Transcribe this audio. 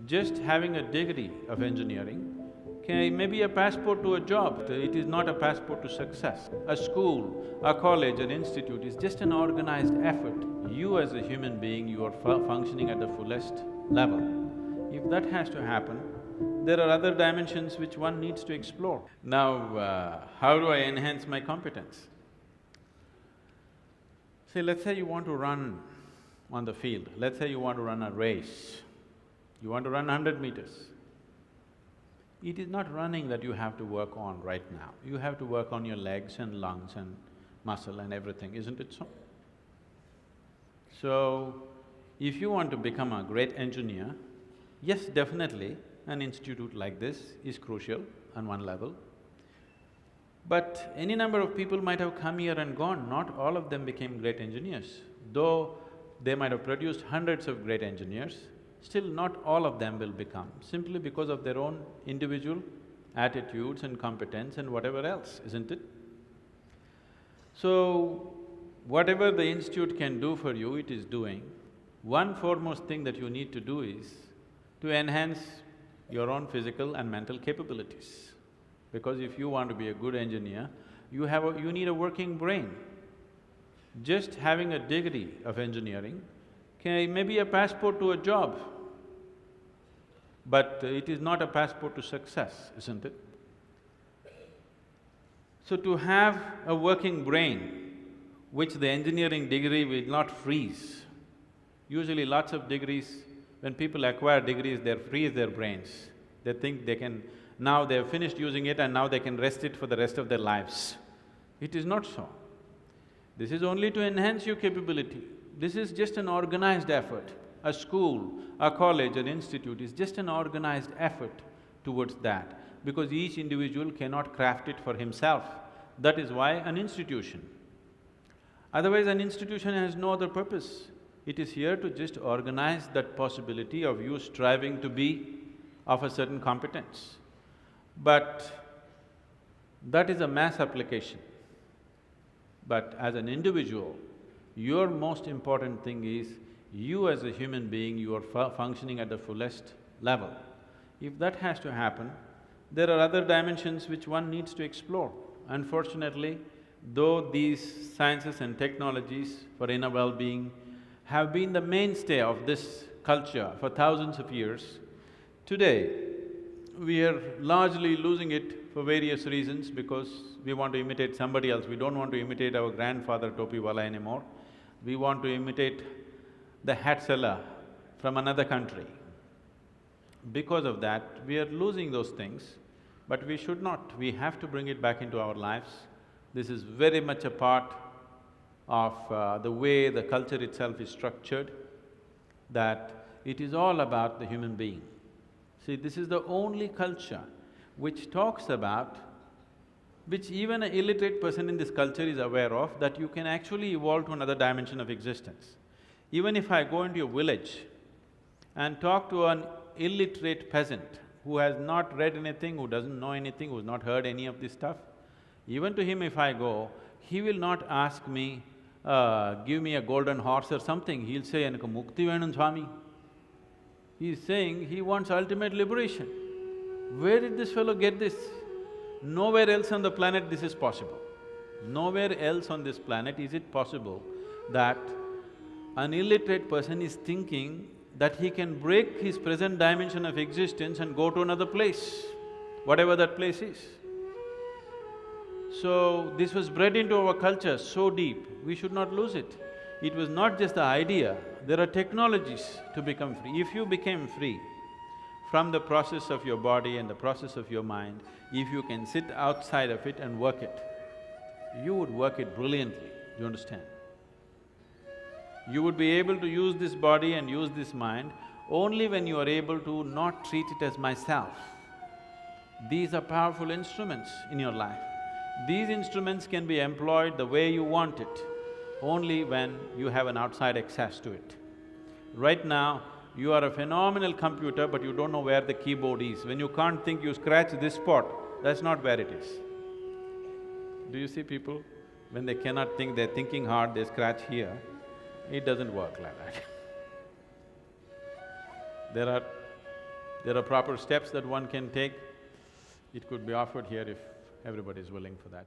Just having a degree of engineering may be a passport to a job, it is not a passport to success. A school, a college, an institute is just an organized effort. You as a human being, you are functioning at the fullest level. If that has to happen, there are other dimensions which one needs to explore. Now, how do I enhance my competence? See, let's say you want to run on the field, let's say you want to run a race, you want to run 100 meters. It is not running that you have to work on right now, you have to work on your legs and lungs and muscle and everything, isn't it so? So, if you want to become a great engineer, yes, definitely an institute like this is crucial on one level. But any number of people might have come here and gone, not all of them became great engineers. Though they might have produced hundreds of great engineers, still not all of them will become, simply because of their own individual attitudes and competence and whatever else, isn't it? So, whatever the institute can do for you, it is doing. One foremost thing that you need to do is to enhance your own physical and mental capabilities. Because if you want to be a good engineer, you need a working brain. Just having a degree of engineering may be a passport to a job, but it is not a passport to success, isn't it? So to have a working brain, which the engineering degree will not freeze. Usually lots of degrees, when people acquire degrees, they freeze their brains. They think they can… now they have finished using it and now they can rest it for the rest of their lives. It is not so. This is only to enhance your capability. This is just an organized effort. A school, a college, an institute is just an organized effort towards that, because each individual cannot craft it for himself. That is why an institution. Otherwise, an institution has no other purpose. It is here to just organize that possibility of you striving to be of a certain competence. But that is a mass application. But as an individual, your most important thing is, you as a human being, you are functioning at the fullest level. If that has to happen, there are other dimensions which one needs to explore. Unfortunately, though these sciences and technologies for inner well-being have been the mainstay of this culture for thousands of years, today we are largely losing it for various reasons, because we want to imitate somebody else. We don't want to imitate our grandfather Topiwala anymore. We want to imitate the hat seller from another country. Because of that, we are losing those things, but we should not. We have to bring it back into our lives. This is very much a part of the way the culture itself is structured, that it is all about the human being. See, this is the only culture which talks about, which even an illiterate person in this culture is aware of, that you can actually evolve to another dimension of existence. Even if I go into a village and talk to an illiterate peasant who has not read anything, who doesn't know anything, who's not heard any of this stuff, even to him if I go, he will not ask me, give me a golden horse or something, he'll say, "Enakku mukti venum Swami." He's saying he wants ultimate liberation. Where did this fellow get this? Nowhere else on the planet this is possible. Nowhere else on this planet is it possible that an illiterate person is thinking that he can break his present dimension of existence and go to another place, whatever that place is. So, this was bred into our culture so deep, we should not lose it. It was not just the idea, there are technologies to become free. If you became free from the process of your body and the process of your mind, if you can sit outside of it and work it, you would work it brilliantly, you understand? You would be able to use this body and use this mind only when you are able to not treat it as myself. These are powerful instruments in your life. These instruments can be employed the way you want it, only when you have an outside access to it. Right now, you are a phenomenal computer, but you don't know where the keyboard is. When you can't think, you scratch this spot, that's not where it is. Do you see people, when they cannot think, they're thinking hard, they scratch here? It doesn't work like that. There are There are proper steps that one can take. It could be offered here if everybody is willing for that.